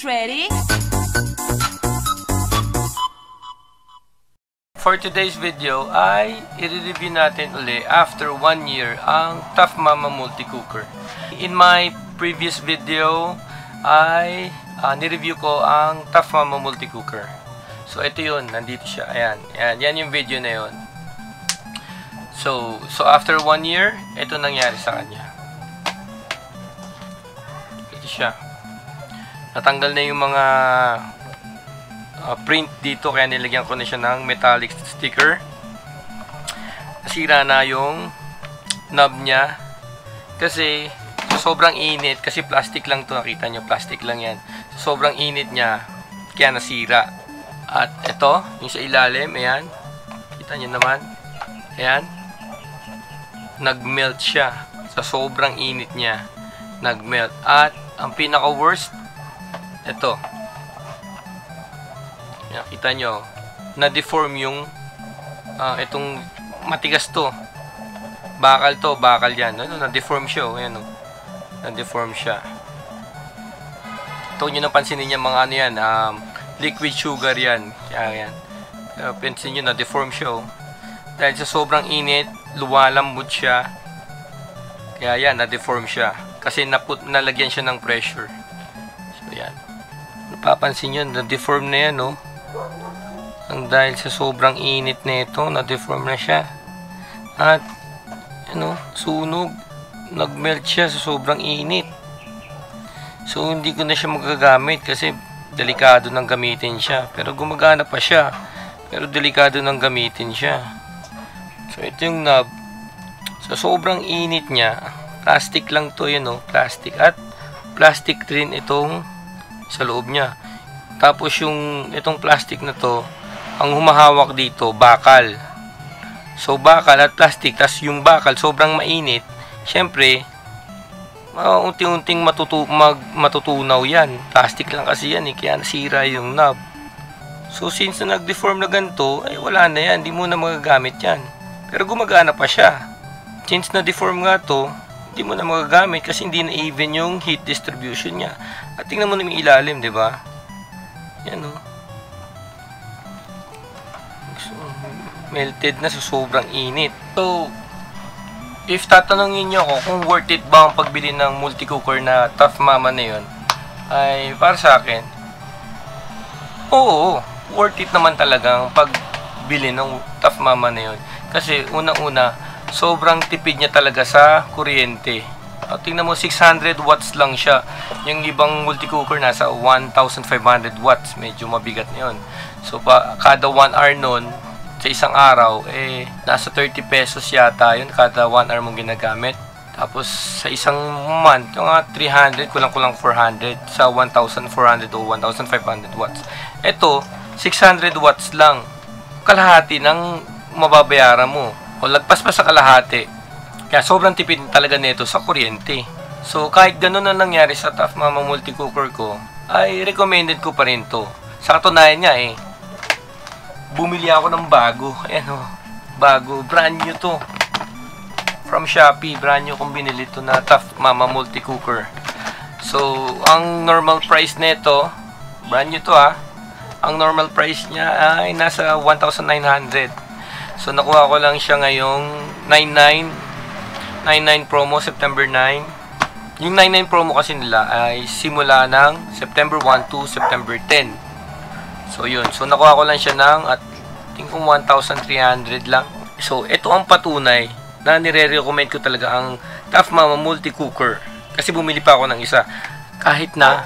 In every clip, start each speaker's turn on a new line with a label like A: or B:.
A: ready?
B: For today's video ay i-review natin uli after 1 year ang Tough Mama Multi-Cooker. In my previous video ay nireview ko ang Tough Mama Multi-Cooker. So ito yun, nandito siya. Ayan, yan yung video na yun. So after 1 year, ito nangyari sa kanya. Ito siya. Natanggal na yung mga print dito, kaya nilagyan ko na siya ng metallic sticker. Nasira na yung knob niya kasi sobrang init, kasi plastic lang to, nakita nyo, plastic lang yan. Sobrang init niya kaya nasira. At ito, yung sa ilalim, ayan, kita nyo naman, ayan, nagmelt siya sa sobrang init niya, nagmelt. At ang pinaka worst, ito, kita nyo, na-deform yung itong matigas to. Bakal yan. Na-deform siya. Ayan, na-deform siya. Ito nyo napansinin niya mga ano yan, liquid sugar yan. Kaya yan. Pansin nyo, na-deform siya. Dahil sa sobrang init, lumalambot siya. Kaya yan, na-deform siya. Kasi nalagyan siya ng pressure. So yan. Napapansin nyo, na-deform na yan, no? Ang dahil sa sobrang init na ito, na-deform na siya. At, sunog. Nag-melt siya sa sobrang init. So, hindi ko na siya magagamit kasi delikado nang gamitin siya. Pero gumagana pa siya. Pero delikado nang gamitin siya. So, ito yung knob. Sa sobrang init niya, plastic lang to, plastic. At, plastic rin itong sa loob niya. Tapos, itong plastic na to, ang humahawak dito, bakal. So, bakal at plastic. Tapos yung bakal, sobrang mainit. Siyempre, unti-unting matutunaw yan. Plastic lang kasi yan, kaya nasira yung knob. So, since na nag-deform na ganito, ay wala na yan. Hindi mo na magagamit yan. Pero gumagana pa siya. Since na-deform nga to, hindi mo na magagamit kasi hindi na even yung heat distribution niya. At tingnan mo na yung ilalim, di ba? Yan, melted na sa sobrang init. So, if tatanungin nyo ako kung worth it ba ang pagbili ng multi-cooker na Tough Mama na yun, ay para sa akin, oo, worth it naman talaga ang pagbili ng Tough Mama na yun. Kasi unang-una, sobrang tipid niya talaga sa kuryente. Tingnan mo, 600 watts lang siya. Yung ibang multi-cooker nasa 1,500 watts. Medyo mabigat na yun. So, kada 1 hour nun, sa isang araw, nasa 30 pesos yata yun kada 1 hour mong ginagamit. Tapos, sa isang month, yung 300, kulang-kulang 400 sa 1,400 o 1,500 watts. Ito, 600 watts lang. Kalahati ng mababayaran mo. O lagpas pa sa kalahati. Kaya sobrang tipid talaga nito sa kuryente. So, kahit ganun na nangyari sa Tough Mama Multi-Cooker ko, ay recommended ko pa rin to. Sa katunayan niya, bumili ako ng bago. Ayan, bago. Brand new to. From Shopee. Brand new kong binili to na Tough Mama Multi-Cooker. So, ang normal price nito, brand new to ang normal price niya ay nasa 1,900. So, nakuha ko lang siya ngayong 99 promo, September 9. Yung 99 promo kasi nila ay simula ng September 1 to September 10. So, yun. So, nakuha ko lang siya ng, tingin ko 1,300 lang. So, ito ang patunay na nire-recommend ko talaga ang Tough Mama Multi-Cooker. Kasi bumili pa ako ng isa. Kahit na,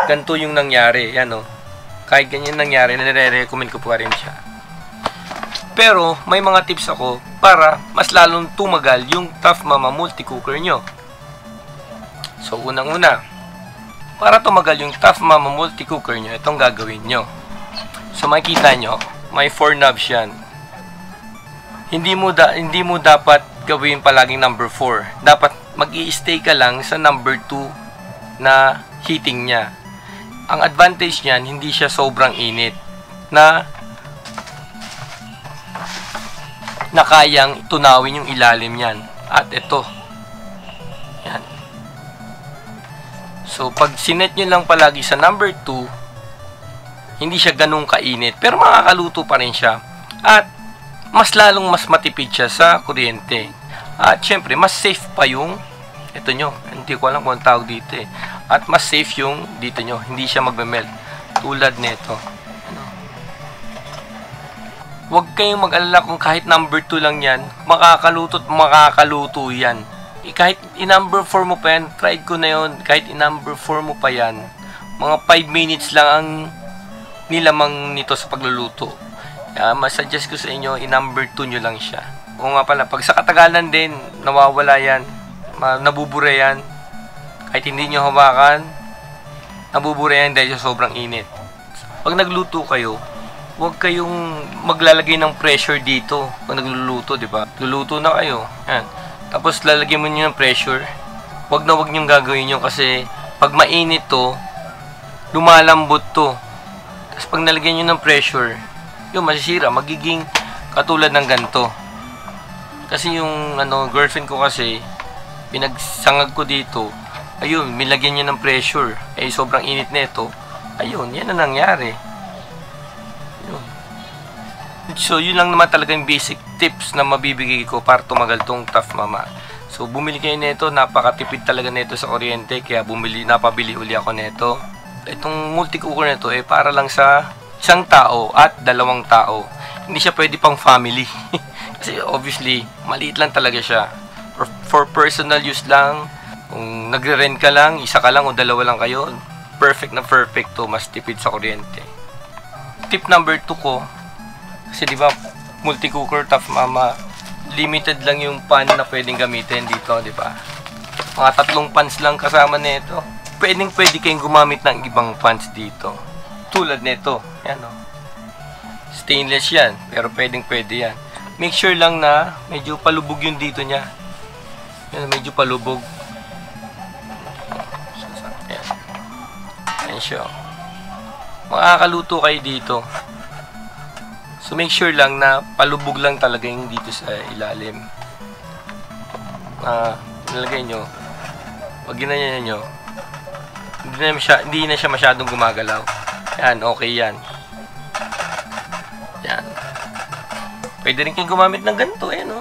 B: ganito yung nangyari. Yan, kahit ganyan nangyari, nire-recommend ko pa rin siya. Pero, may mga tips ako para mas lalong tumagal yung Tough Mama Multi-Cooker nyo. So, unang-una, para tumagal yung Tough Mama Multi-Cooker nyo, itong gagawin nyo. So, makikita nyo, may 4 knobs yan. Hindi mo dapat gawin palaging number 4. Dapat mag-i-stay ka lang sa number 2 na heating niya. Ang advantage niyan, hindi siya sobrang init na kayang tunawin yung ilalim niyan. At ito. Yan. So, pag sinet nyo lang palagi sa number 2, hindi siya ganun kainit. Pero makakaluto pa rin siya. At, mas matipid siya sa kuryente. At, syempre, mas safe pa yung, ito nyo, hindi ko alam kung ang tawag dito eh. At, mas safe yung dito nyo. Hindi siya magme-melt. Tulad nito. Huwag kayong mag-alala kung kahit number 2 lang yan, makakaluto at makakaluto yan. Kahit i-number 4 mo pa yan, tried ko na yun, kahit i-number 4 mo pa yan, mga 5 minutes lang ang nilamang nito sa pagluluto. Kaya masuggest ko sa inyo, i-number 2 nyo lang siya. O nga pala, pag sa katagalan din, nawawala yan, nabubura yan, kahit hindi nyo hawakan, nabubura yan dahil sa sobrang init. Pag nagluto kayo, huwag kayong maglalagay ng pressure dito pag nagluluto, di ba? Luluto na kayo. Yan. Tapos lalagyan mo niyo ng pressure. Huwag niyo gagawin yun kasi pag mainit to, lumalambot to. Tapos pag nalagyan niyo ng pressure, yun masisira, magiging katulad ng ganito. Kasi yung girlfriend ko kasi pinagsangag ko dito. Ayun, nilagyan niya ng pressure. Eh sobrang init nito. Ayun, yan ang nangyari. So, yun lang naman talaga yung basic tips na mabibigay ko para tumagal tong Tough Mama. So, bumili kayo nito. Napakatipid talaga nito sa kuryente. Kaya napabili uli ako nito. Itong multi-cooker nito para lang sa isang tao at 2 tao. Hindi siya pwede pang family. Kasi obviously, maliit lang talaga siya. For personal use lang. Kung nagre-rent ka lang, isa ka lang o 2 lang kayo, perfect na perfect to. Mas tipid sa kuryente. Tip number 2 ko, kasi di ba multi-cooker Tough Mama, limited lang yung pan na pwedeng gamitin dito, di ba? Mga 3 pans lang kasama nito. Pwede kayong gumamit ng ibang pans dito. Tulad nito, yan o. Stainless yan, pero pwede yan. Make sure lang na medyo palubog yung dito niya. Yan, medyo palubog. Yan. Yan siya. Makakaluto kayo dito. So, make sure lang na palubog lang talaga yung dito sa ilalim. Nilagay nyo. Pag ginanyan nyo, hindi na siya masyadong gumagalaw. Yan, okay yan. Yan. Pwede rin kayong gumamit ng ganito, no?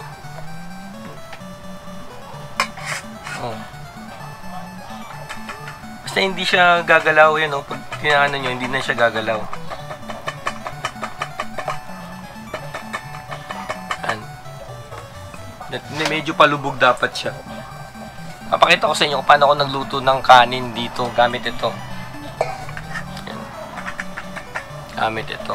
B: Basta hindi siya gagalaw, no? Pag tinaanan nyo, hindi na siya gagalaw. Medyo palubog dapat siya. Papakita ko sa inyo kung paano ako nagluto ng kanin dito gamit ito. Yan. Gamit ito.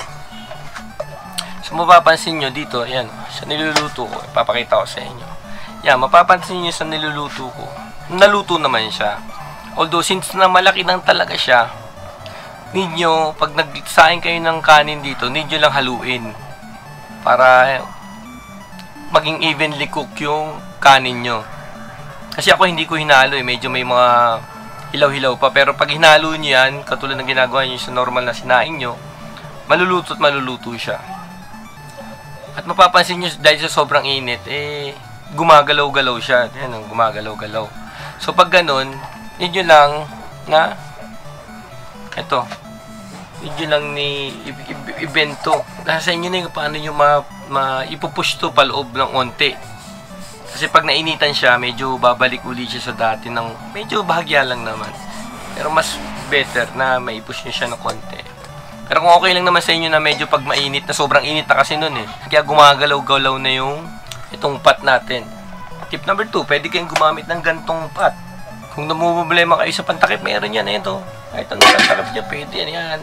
B: So mapapansin nyo dito, ayan, sa niluluto ko, papakita ko sa inyo. Yan, mapapansin nyo sa niluluto ko, naluto naman siya. Although since na malaki lang talaga siya, need nyo, pag nagsaing kayo ng kanin dito, need nyo lang haluin para maging evenly cook yung kanin nyo. Kasi ako hindi ko hinalo medyo may mga hilaw-hilaw pa. Pero pag hinalo nyo yan, katulad ng ginagawa nyo sa normal na sinaing nyo, maluluto at maluluto siya. At mapapansin nyo, dahil sa sobrang init, gumagalaw-galaw siya. Yan, gumagalaw-galaw. So pag ganun, yun nyo lang na ito, yun nyo lang ni ibento. Nasa inyo na yung paano nyo ipupush to paloob ng onte. Kasi pag nainitan siya, medyo babalik uli siya sa dati ng medyo bahagya lang naman. Pero mas better na maipush nyo siya ng konti. Pero kung okay lang naman sa inyo na medyo pag mainit na, sobrang init na kasi nun kaya gumagalaw-galaw na yung itong pot natin. Tip number 2, pwede kayong gumamit ng gantong pot. Kung namumblema kayo sa pantakip, meron yan ito. Kahit anong pantakip nyo, pwede yan.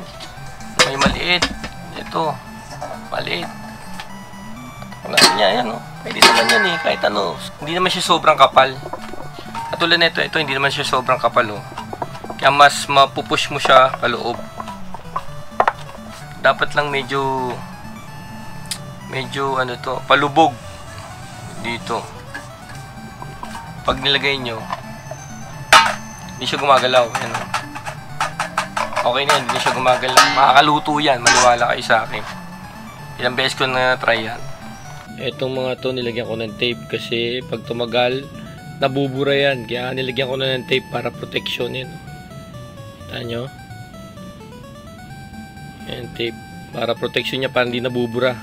B: May maliit. Ito. Maliit. Wala niya, yan pwede naman yan kahit ano. Hindi naman siya sobrang kapal. Katulad nito, ito hindi naman siya sobrang kapal Kaya mas mapupush mo siya paloob. Dapat lang medyo palubog dito. Pag nilagay nyo, hindi siya gumagalaw. Yan. Okay na yan, hindi siya gumagalaw. Makakaluto yan, maniwala kayo sa akin. Ilang beses ko na try yan. Etong mga to nilagyan ko ng tape kasi pag tumagal nabubura yan, kaya nilagyan ko na ng tape para protection yan. Taan nyo. Ayan, tape. Para protection niya, para hindi nabubura.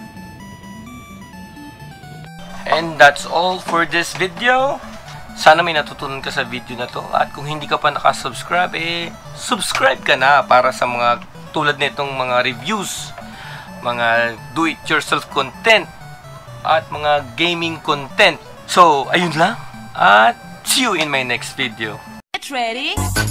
B: And that's all for this video. Sana may natutunan ka sa video na to. At kung hindi ka pa nakasubscribe, subscribe ka na para sa mga tulad nitong mga reviews, mga do-it-yourself content, at mga gaming content. So, ayun lang. At see you in my next video.
A: Get ready.